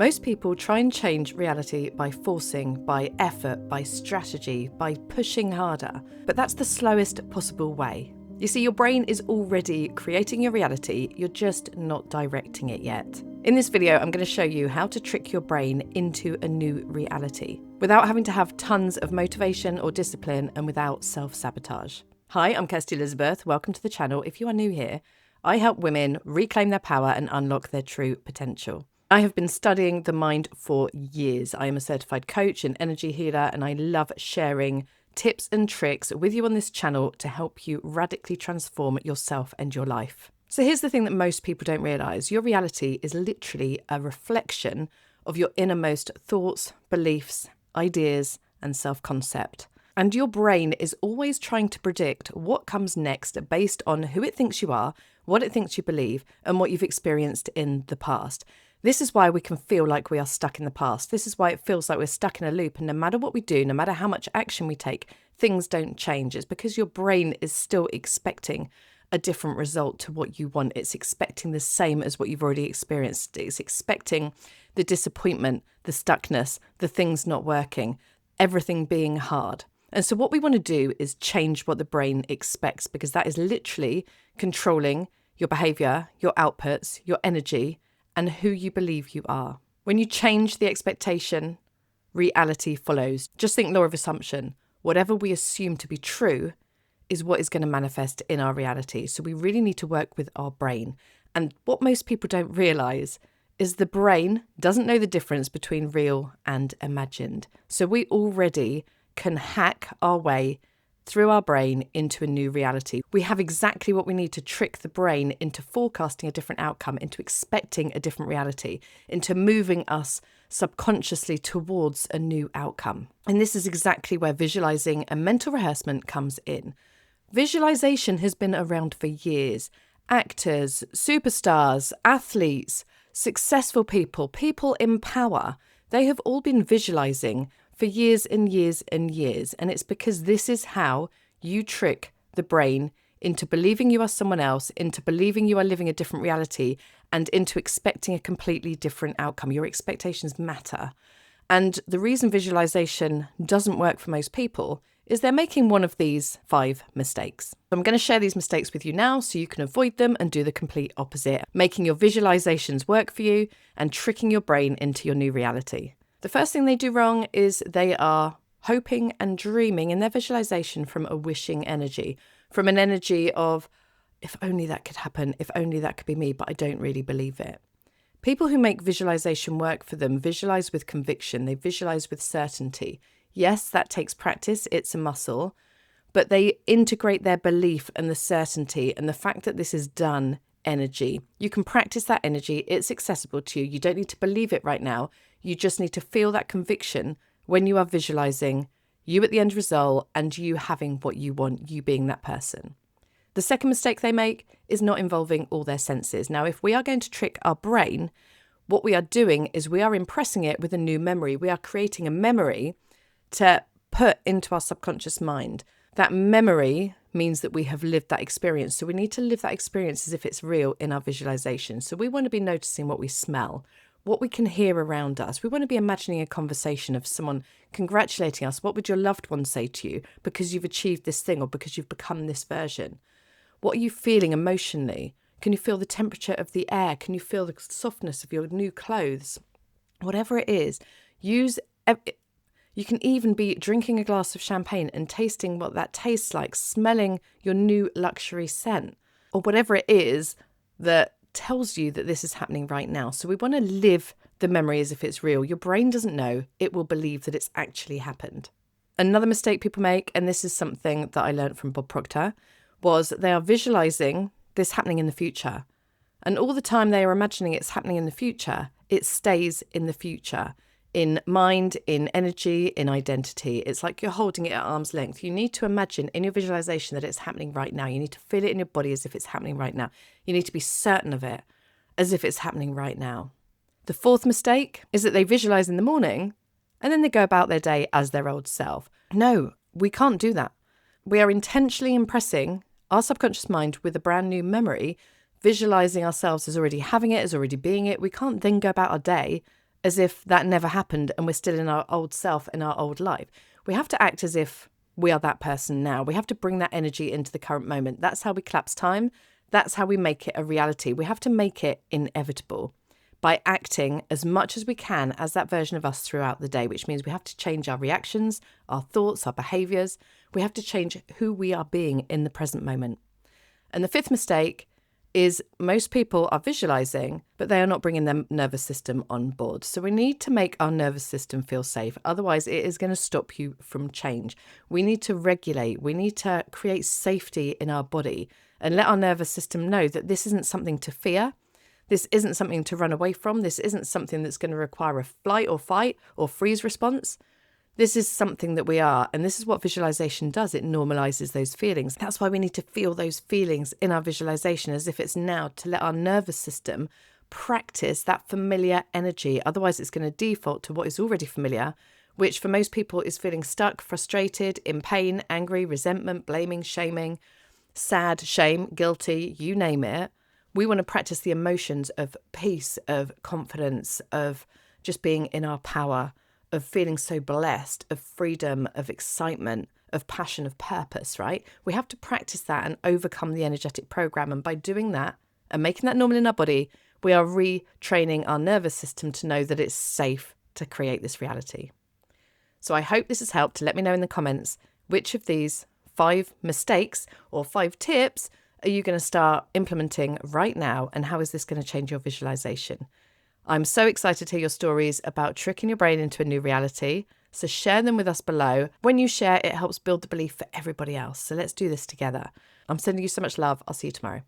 Most people try and change reality by forcing, by effort, by strategy, by pushing harder. But that's the slowest possible way. You see, your brain is already creating your reality, you're just not directing it yet. In this video, I'm going to show you how to trick your brain into a new reality without having to have tons of motivation or discipline and without self-sabotage. Hi, I'm Kirsty Elizabeth. Welcome to the channel. If you are new here, I help women reclaim their power and unlock their true potential. I have been studying the mind for years. I am a certified coach and energy healer, and I love sharing tips and tricks with you on this channel to help you radically transform yourself and your life. So here's the thing that most people don't realize. Your reality is literally a reflection of your innermost thoughts, beliefs, ideas, and self-concept. And your brain is always trying to predict what comes next based on who it thinks you are, what it thinks you believe, and what you've experienced in the past. This is why we can feel like we are stuck in the past. This is why it feels like we're stuck in a loop. And no matter what we do, no matter how much action we take, things don't change. It's because your brain is still expecting a different result to what you want. It's expecting the same as what you've already experienced. It's expecting the disappointment, the stuckness, the things not working, everything being hard. And so what we want to do is change what the brain expects, because that is literally controlling your behavior, your outputs, your energy, and who you believe you are. When you change the expectation, reality follows. Just think law of assumption. Whatever we assume to be true is what is going to manifest in our reality. So we really need to work with our brain. And what most people don't realize is the brain doesn't know the difference between real and imagined. So we already can hack our way through our brain into a new reality. We have exactly what we need to trick the brain into forecasting a different outcome, into expecting a different reality, into moving us subconsciously towards a new outcome. And this is exactly where visualizing and mental rehearsement comes in. Visualization has been around for years. Actors, superstars, athletes, successful people, people in power, they have all been visualizing for years and years and years. And it's because this is how you trick the brain into believing you are someone else, into believing you are living a different reality, and into expecting a completely different outcome. Your expectations matter. And the reason visualization doesn't work for most people is they're making one of these 5 mistakes. I'm going to share these mistakes with you now so you can avoid them and do the complete opposite, making your visualizations work for you and tricking your brain into your new reality. The first thing they do wrong is they are hoping and dreaming in their visualization from a wishing energy, from an energy of, if only that could happen, if only that could be me, but I don't really believe it. People who make visualization work for them visualize with conviction, they visualize with certainty. Yes, that takes practice, it's a muscle, but they integrate their belief and the certainty and the fact that this is done energy. You can practice that energy, it's accessible to you. You don't need to believe it right now. You just need to feel that conviction when you are visualizing you at the end result and you having what you want, you being that person. The second mistake they make is not involving all their senses. Now, if we are going to trick our brain, what we are doing is we are impressing it with a new memory. We are creating a memory to put into our subconscious mind. That memory means that we have lived that experience. So we need to live that experience as if it's real in our visualization. So we want to be noticing what we smell, what we can hear around us. We want to be imagining a conversation of someone congratulating us. What would your loved one say to you because you've achieved this thing or because you've become this version? What are you feeling emotionally? Can you feel the temperature of the air? Can you feel the softness of your new clothes? Whatever it is, you can even be drinking a glass of champagne and tasting what that tastes like, smelling your new luxury scent, or whatever it is that tells you that this is happening right now. So we want to live the memory as if it's real. Your brain doesn't know, it will believe that it's actually happened. Another mistake people make, and this is something that I learned from Bob Proctor, was they are visualizing this happening in the future. And all the time they are imagining it's happening in the future, it stays in the future. In mind, in energy, in identity. It's like you're holding it at arm's length. You need to imagine in your visualization that it's happening right now. You need to feel it in your body as if it's happening right now. You need to be certain of it as if it's happening right now. The fourth mistake is that they visualize in the morning and then they go about their day as their old self. No, we can't do that. We are intentionally impressing our subconscious mind with a brand new memory, visualizing ourselves as already having it, as already being it. We can't then go about our day as if that never happened and we're still in our old self, in our old life. We have to act as if we are that person now. We have to bring that energy into the current moment. That's how we collapse time. That's how we make it a reality. We have to make it inevitable by acting as much as we can as that version of us throughout the day, which means we have to change our reactions, our thoughts, our behaviours. We have to change who we are being in the present moment. And the fifth mistake is most people are visualizing, but they are not bringing their nervous system on board. So we need to make our nervous system feel safe. Otherwise, it is going to stop you from change. We need to regulate. We need to create safety in our body and let our nervous system know that this isn't something to fear. This isn't something to run away from. This isn't something that's going to require a flight or fight or freeze response. This is something that we are, and this is what visualization does. It normalizes those feelings. That's why we need to feel those feelings in our visualization as if it's now, to let our nervous system practice that familiar energy. Otherwise, it's going to default to what is already familiar, which for most people is feeling stuck, frustrated, in pain, angry, resentment, blaming, shaming, sad, shame, guilty, you name it. We want to practice the emotions of peace, of confidence, of just being in our power, of feeling so blessed, of freedom, of excitement, of passion, of purpose, right? We have to practice that and overcome the energetic program. And by doing that and making that normal in our body, we are retraining our nervous system to know that it's safe to create this reality. So I hope this has helped. Let me know in the comments which of these 5 mistakes or 5 tips are you going to start implementing right now, and how is this going to change your visualization? I'm so excited to hear your stories about tricking your brain into a new reality. So share them with us below. When you share, it helps build the belief for everybody else. So let's do this together. I'm sending you so much love. I'll see you tomorrow.